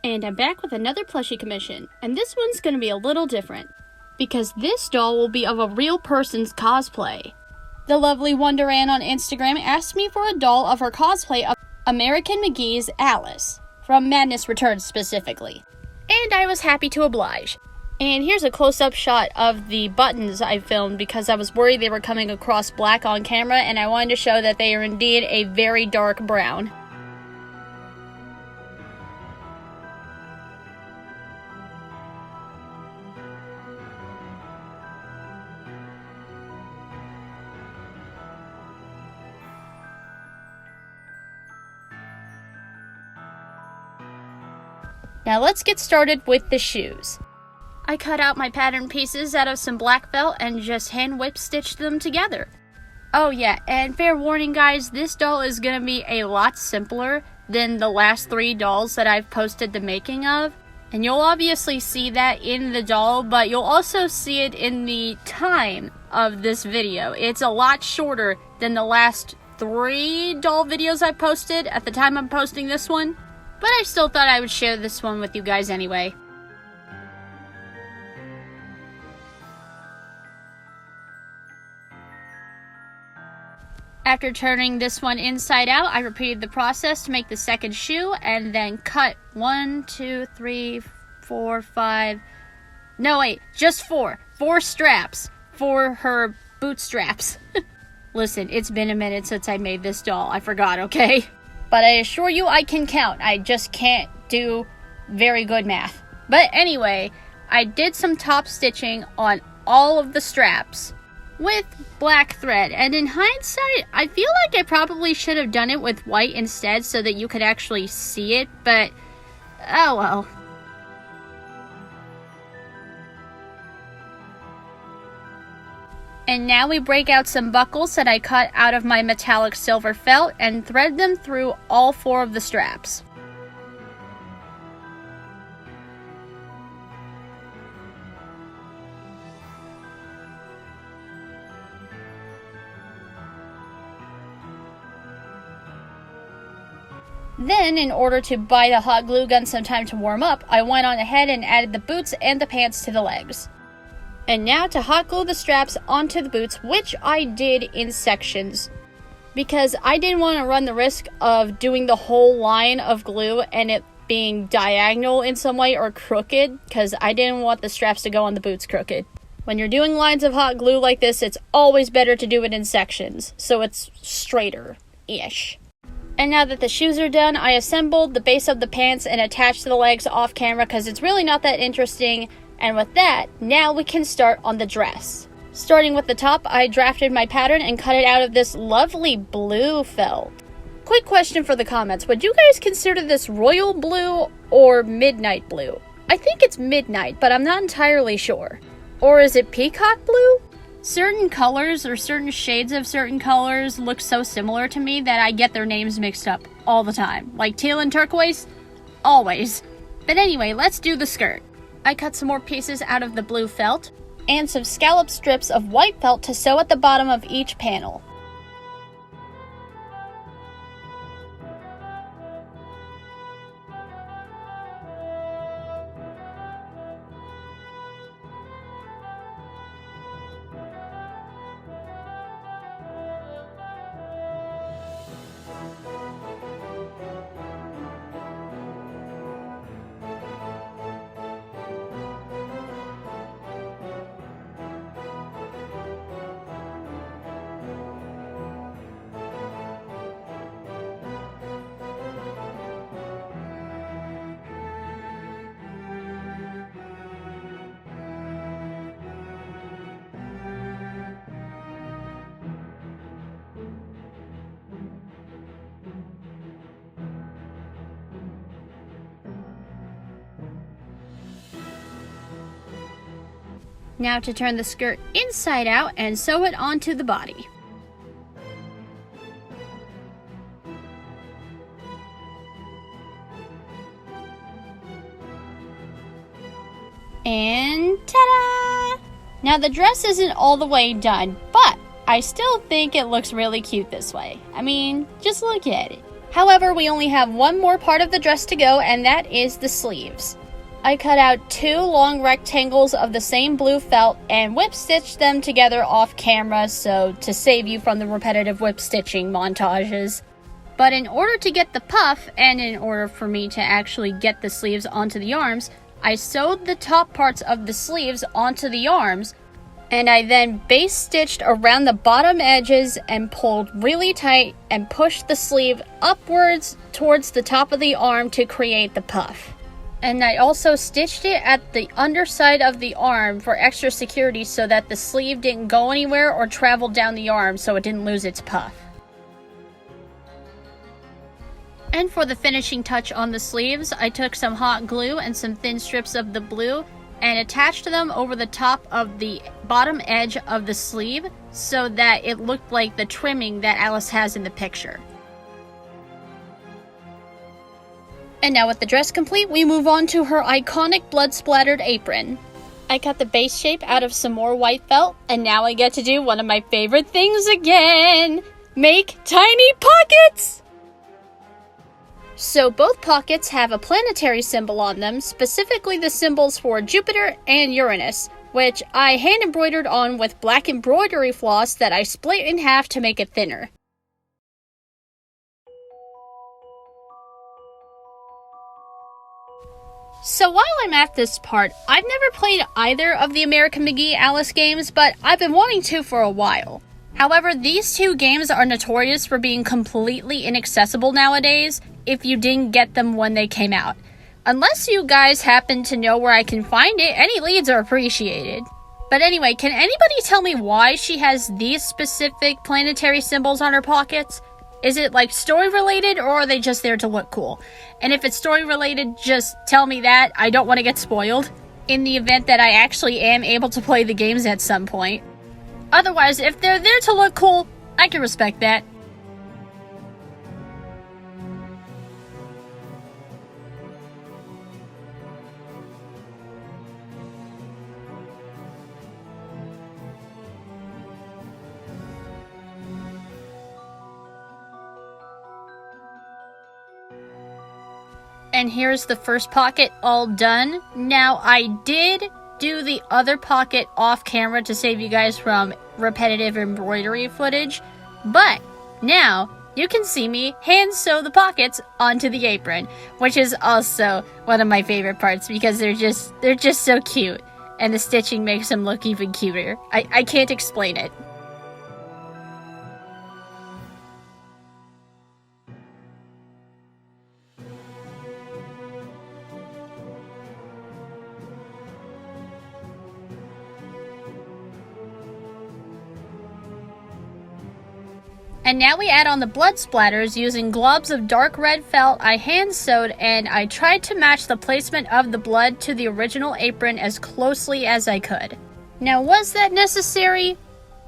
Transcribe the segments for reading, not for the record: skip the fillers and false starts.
And I'm back with another plushie commission, and this one's gonna be a little different, because this doll will be of a real person's cosplay. The lovely Wonder Ann on Instagram asked me for a doll of her cosplay of American Mcgee's Alice, from Madness Returns specifically. And I was happy to oblige. And here's a close-up shot of the buttons I filmed because I was worried they were coming across black on camera, and I wanted to show that they are indeed a very dark brown. Now let's get started with the shoes. I cut out my pattern pieces out of some black felt and just hand whip stitched them together. Oh yeah, and fair warning guys, this doll is gonna be a lot simpler than the last 3 dolls that I've posted the making of. And you'll obviously see that in the doll, but you'll also see it in the time of this video. It's a lot shorter than the last 3 doll videos I posted at the time I'm posting this one. But I still thought I would share this one with you guys anyway. After turning this one inside out, I repeated the process to make the second shoe and then cut 1, 2, 3, 4, 5... No wait, just 4. 4 straps for her bootstraps. Listen, it's been a minute since I made this doll. I forgot, okay? But I assure you I can count. I just can't do very good math. But anyway, I did some top stitching on all of the straps with black thread. And in hindsight, I feel like I probably should have done it with white instead so that you could actually see it. But, oh well. And now we break out some buckles that I cut out of my metallic silver felt and thread them through all 4 of the straps. Then, in order to buy the hot glue gun some time to warm up, I went on ahead and added the boots and the pants to the legs. And now to hot glue the straps onto the boots, which I did in sections, because I didn't want to run the risk of doing the whole line of glue and it being diagonal in some way or crooked, because I didn't want the straps to go on the boots crooked. When you're doing lines of hot glue like this, it's always better to do it in sections, so it's straighter-ish. And now that the shoes are done, I assembled the base of the pants and attached the legs off camera because it's really not that interesting. And with that, now we can start on the dress. Starting with the top, I drafted my pattern and cut it out of this lovely blue felt. Quick question for the comments, would you guys consider this royal blue or midnight blue? I think it's midnight, but I'm not entirely sure. Or is it peacock blue? Certain colors or certain shades of certain colors look so similar to me that I get their names mixed up all the time. Like teal and turquoise? Always. But anyway, let's do the skirt. I cut some more pieces out of the blue felt, and some scallop strips of white felt to sew at the bottom of each panel. Now to turn the skirt inside out and sew it onto the body. And ta-da! Now the dress isn't all the way done, but I still think it looks really cute this way. I mean, just look at it. However, we only have one more part of the dress to go, and that is the sleeves. I cut out 2 long rectangles of the same blue felt and whip stitched them together off camera, so to save you from the repetitive whip stitching montages. But in order to get the puff, and in order for me to actually get the sleeves onto the arms, I sewed the top parts of the sleeves onto the arms, and I then base stitched around the bottom edges and pulled really tight and pushed the sleeve upwards towards the top of the arm to create the puff. And I also stitched it at the underside of the arm for extra security so that the sleeve didn't go anywhere or travel down the arm so it didn't lose its puff. And for the finishing touch on the sleeves, I took some hot glue and some thin strips of the blue and attached them over the top of the bottom edge of the sleeve so that it looked like the trimming that Alice has in the picture. And now with the dress complete, we move on to her iconic blood-splattered apron. I cut the base shape out of some more white felt, and now I get to do one of my favorite things again! Make tiny pockets! So both pockets have a planetary symbol on them, specifically the symbols for Jupiter and Uranus, which I hand embroidered on with black embroidery floss that I split in half to make it thinner. So while I'm at this part, I've never played either of the American Mcgee Alice games, but I've been wanting to for a while. However, these 2 games are notorious for being completely inaccessible nowadays if you didn't get them when they came out. Unless you guys happen to know where I can find it, any leads are appreciated. But anyway, can anybody tell me why she has these specific planetary symbols on her pockets? Is it like story related, or are they just there to look cool? And if it's story related, just tell me that. I don't want to get spoiled in the event that I actually am able to play the games at some point. Otherwise, if they're there to look cool, I can respect that. And here's the first pocket all done. Now, I did do the other pocket off camera to save you guys from repetitive embroidery footage, but now you can see me hand sew the pockets onto the apron, which is also one of my favorite parts because they're just so cute, and the stitching makes them look even cuter. I can't explain it. And now we add on the blood splatters using globs of dark red felt I hand sewed, and I tried to match the placement of the blood to the original apron as closely as I could. Now, was that necessary?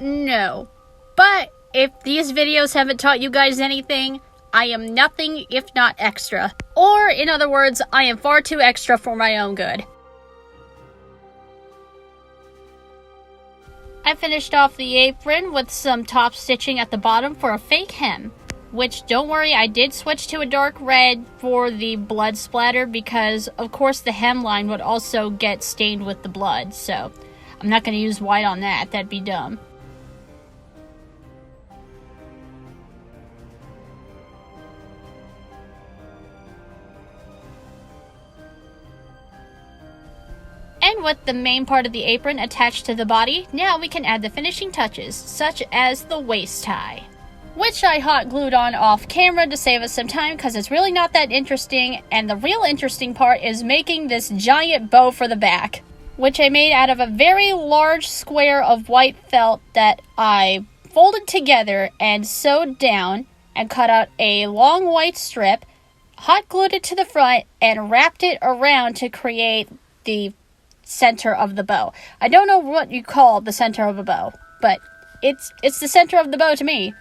No. But if these videos haven't taught you guys anything, I am nothing if not extra. Or, in other words, I am far too extra for my own good. I finished off the apron with some top stitching at the bottom for a fake hem, which, don't worry, I did switch to a dark red for the blood splatter because, of course, the hemline would also get stained with the blood, so I'm not going to use white on that. That'd be dumb. And with the main part of the apron attached to the body, now we can add the finishing touches, such as the waist tie, which I hot glued on off camera to save us some time because it's really not that interesting, and the real interesting part is making this giant bow for the back, which I made out of a very large square of white felt that I folded together and sewed down and cut out a long white strip, hot glued it to the front, and wrapped it around to create the center of the bow. I don't know what you call the center of a bow, but it's the center of the bow to me.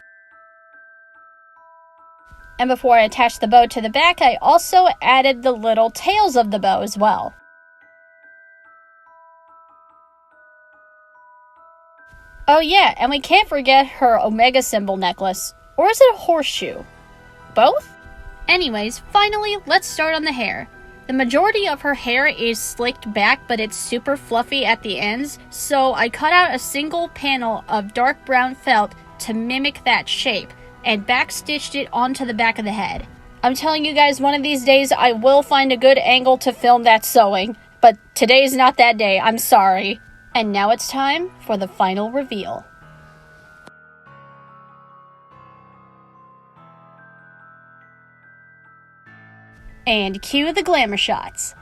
And before I attached the bow to the back, I also added the little tails of the bow as well. Oh yeah, and we can't forget her omega symbol necklace. Or is it a horseshoe? Both? Anyways, finally, let's start on the hair. The majority of her hair is slicked back, but it's super fluffy at the ends, so I cut out a single panel of dark brown felt to mimic that shape, and backstitched it onto the back of the head. I'm telling you guys, one of these days I will find a good angle to film that sewing, but today's not that day, I'm sorry. And now it's time for the final reveal. And cue the glamour shots.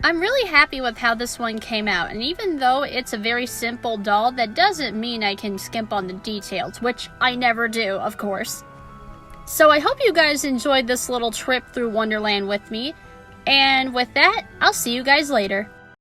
I'm really happy with how this one came out, and even though it's a very simple doll, that doesn't mean I can skimp on the details, which I never do, of course. So I hope you guys enjoyed this little trip through Wonderland with me, and with that, I'll see you guys later.